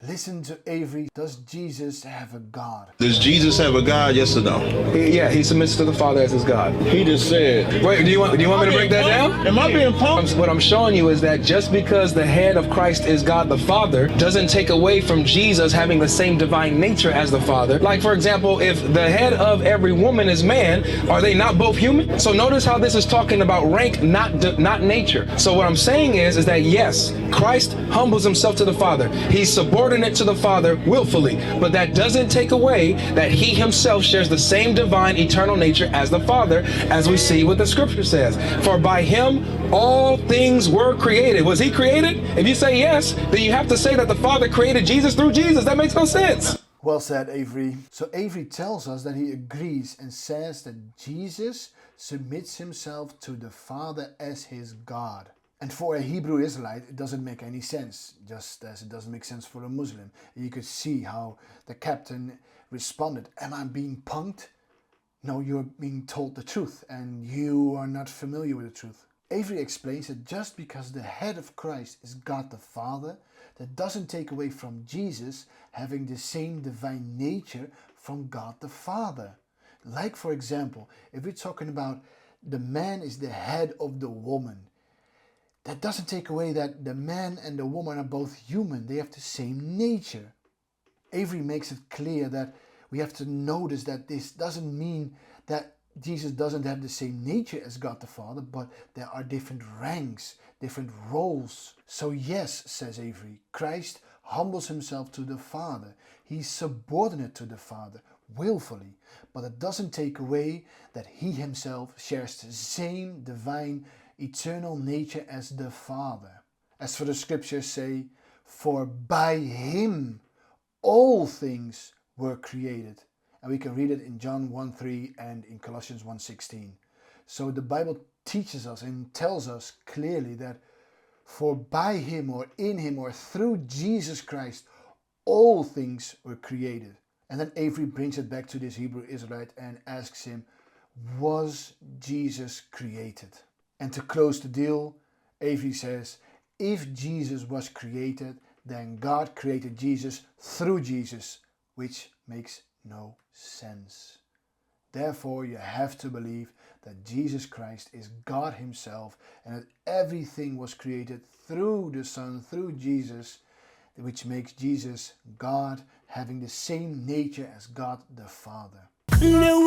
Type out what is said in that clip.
Listen to Avery. Does Jesus have a God? Does Jesus have a God? Yes or no? He submits to the Father as his God. He just said. Wait, do you want me to break that down? Am I being punked? What I'm showing you is that just because the head of Christ is God the Father doesn't take away from Jesus having the same divine nature as the Father. Like, for example, if the head of every woman is man, are they not both human? So notice how this is talking about rank, not nature. So what I'm saying is that yes, Christ humbles himself to the Father. He's subordinate to the Father willfully, but that doesn't take away that he himself shares the same divine eternal nature as the Father, as we see what the scripture says. For by him all things were created. Was he created? If you say yes, then you have to say that the Father created Jesus through Jesus. That makes no sense. Well said, Avery. So Avery tells us that he agrees and says that Jesus submits himself to the Father as his God. And for a Hebrew Israelite, it doesn't make any sense, just as it doesn't make sense for a Muslim. And you could see how the captain responded, am I being punked? No, you're being told the truth, and you are not familiar with the truth. Avery explains that just because the head of Christ is God the Father, that doesn't take away from Jesus having the same divine nature from God the Father. Like, for example, if we're talking about the man is the head of the woman, that doesn't take away that the man and the woman are both human. They have the same nature. Avery makes it clear that we have to notice that this doesn't mean that Jesus doesn't have the same nature as God the Father, but there are different ranks, different roles. So yes, says Avery, Christ humbles himself to the Father. He's subordinate to the Father, willfully. But it doesn't take away that he himself shares the same divine eternal nature as the Father. As for the scriptures say, for by him all things were created. And we can read it in John 1:3 and in Colossians 1:16. So the Bible teaches us and tells us clearly that for by him or in him or through Jesus Christ, all things were created. And then Avery brings it back to this Hebrew Israelite and asks him, was Jesus created? And to close the deal, Avery says, if Jesus was created, then God created Jesus through Jesus, which makes no sense. Therefore, you have to believe that Jesus Christ is God himself and that everything was created through the Son, through Jesus, which makes Jesus God, having the same nature as God the Father. No,